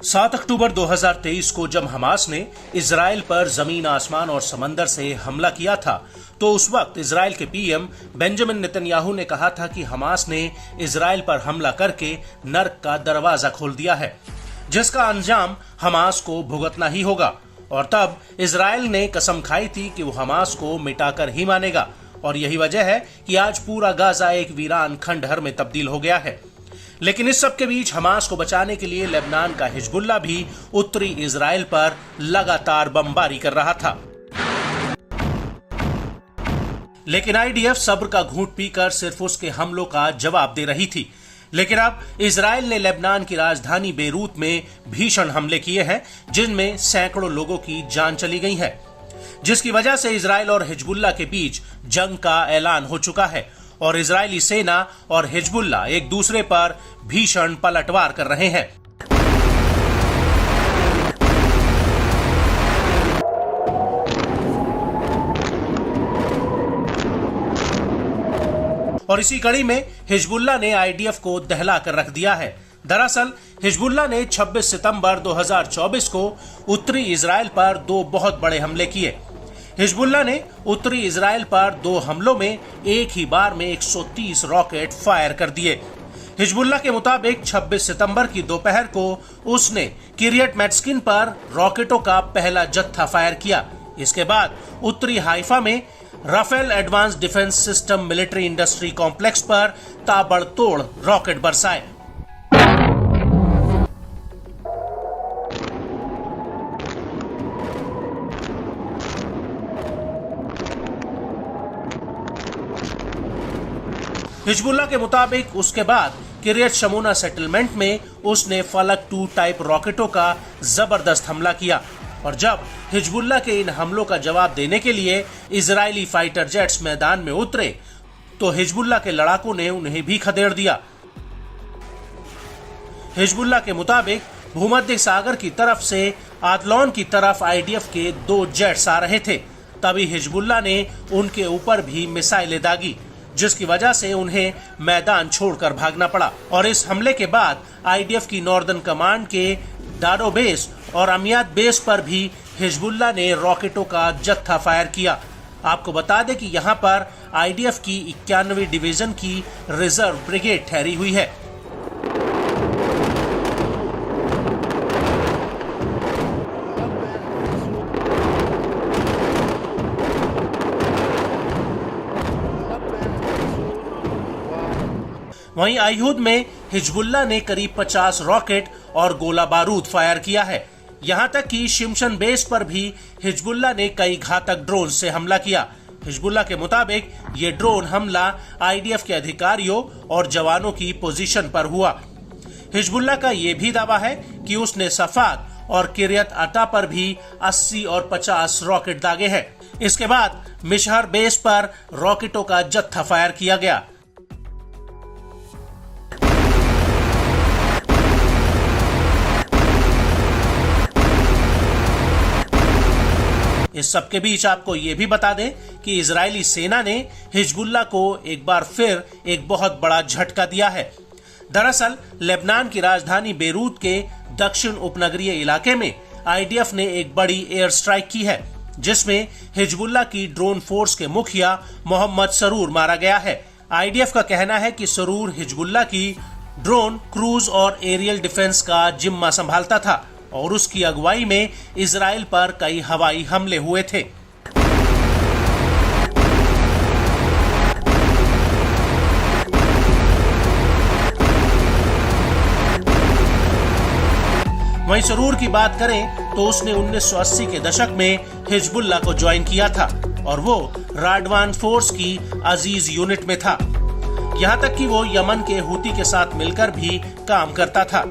7 अक्टूबर 2023 को जब हमास ने इजराइल पर जमीन, आसमान और समंदर से हमला किया था, तो उस वक्त इजराइल के पीएम बेंजामिन नेतन्याहू ने कहा था कि हमास ने इजराइल पर हमला करके नर्क का दरवाजा खोल दिया है, जिसका अंजाम हमास को भुगतना ही होगा। और तब इजराइल ने कसम खाई थी कि वो हमास को मिटाकर ही मानेगा, और यही वजह है कि आज पूरा गाजा एक वीरान खंडहर में तब्दील हो गया है। लेकिन इस सब के बीच हमास को बचाने के लिए लेबनान का हिजबुल्लाह भी उत्तरी इजराइल पर लगातार बमबारी कर रहा था। लेकिन आईडीएफ सब्र का घूंट पीकर सिर्फ उसके हमलों का जवाब दे रही थी। लेकिन अब इजराइल ने लेबनान की राजधानी बेरूत में भीषण हमले किए हैं, जिनमें सैकड़ों लोगों की जान चली गई है, जिसकी वजह से इजराइल और हिजबुल्लाह के बीच जंग का ऐलान हो चुका है और इजरायली सेना और हिजबुल्लाह एक दूसरे पर भीषण पलटवार कर रहे हैं। और इसी कड़ी में हिजबुल्लाह ने आईडीएफ को दहला कर रख दिया है। दरअसल हिजबुल्लाह ने 26 सितंबर 2024 को उत्तरी इजराइल पर 2 बहुत बड़े हमले किए। हिजबुल्लाह ने उत्तरी इजराइल पर 2 हमलों में एक ही बार में 130 रॉकेट फायर कर दिए। हिजबुल्लाह के मुताबिक 26 सितंबर की दोपहर को उसने किरियत मैट्स्किन पर रॉकेटों का पहला जत्था फायर किया। इसके बाद उत्तरी हाइफा में Rafael advance defense system military industry complex पर ताबड़तोड़ रॉकेट बरसाए। हिजबुल्लाह के मुताबिक उसके बाद किरियत शमूना सेटलमेंट में उसने फलक 2 टाइप रॉकेटों का जबरदस्त हमला किया। और जब हिजबुल्लाह के इन हमलों का जवाब देने के लिए इजरायली फाइटर जेट्स मैदान में उतरे, तो हिजबुल्लाह के लड़ाकों ने उन्हें भी खदेड़ दिया। हिजबुल्लाह के मुताबिक भूमध्य सागर की तरफ से आदलोन की तरफ आईडीएफ के 2 जेट्स आ रहे थे। तभी हिजबुल्लाह ने उनके ऊपर भी मिसाइलें दागी, जिसकी वजह से उन्हें मैदान छोड़कर भागना पड़ा। और इस हमले के बाद आईडीएफ की नॉर्दर्न कमांड के डाडो बेस और अमियात बेस पर भी हिजबुल्लाह ने रॉकेटों का जत्था फायर किया। आपको बता दें कि यहां पर आईडीएफ की 91वीं डिवीजन की रिजर्व ब्रिगेड ठहरी हुई है। वहीं आयुध में हिजबुल्लाह ने करीब 50 रॉकेट और गोला बारूद फायर किया है। यहां तक कि शिमशन बेस पर भी हिजबुल्लाह ने कई घातक ड्रोन से हमला किया। हिजबुल्लाह के मुताबिक ये ड्रोन हमला आईडीएफ के अधिकारियों और जवानों की पोजीशन पर हुआ। हिजबुल्लाह का ये भी दावा है कि उसने सफाद और किरियत अता पर भी 80 और 50 रॉकेट दागे हैं। इसके बाद मिशहर बेस पर रॉकेटों का जत्था फायर किया गया। इस सब के बीच आपको ये भी बता दें कि इजरायली सेना ने हिजबुल्लाह को एक बार फिर एक बहुत बड़ा झटका दिया है। दरअसल लेबनान की राजधानी बेरूत के दक्षिण उपनगरीय इलाके में आईडीएफ ने एक बड़ी एयर स्ट्राइक की है, जिसमें हिजबुल्लाह की ड्रोन फोर्स के मुखिया मोहम्मद सरूर मारा गया है। आईडीएफ का कहना है कि सरूर हिजबुल्लाह की ड्रोन, क्रूज और एरियल डिफेंस का जिम्मा संभालता था और उसकी अगुवाई में इजराइल पर कई हवाई हमले हुए थे। वहीं सरूर की बात करें तो उसने 1980 के दशक में हिजबुल्लाह को ज्वाइन किया था और वो राडवान फोर्स की अजीज यूनिट में था। यहां तक कि वो यमन के हूती के साथ मिलकर भी काम करता था।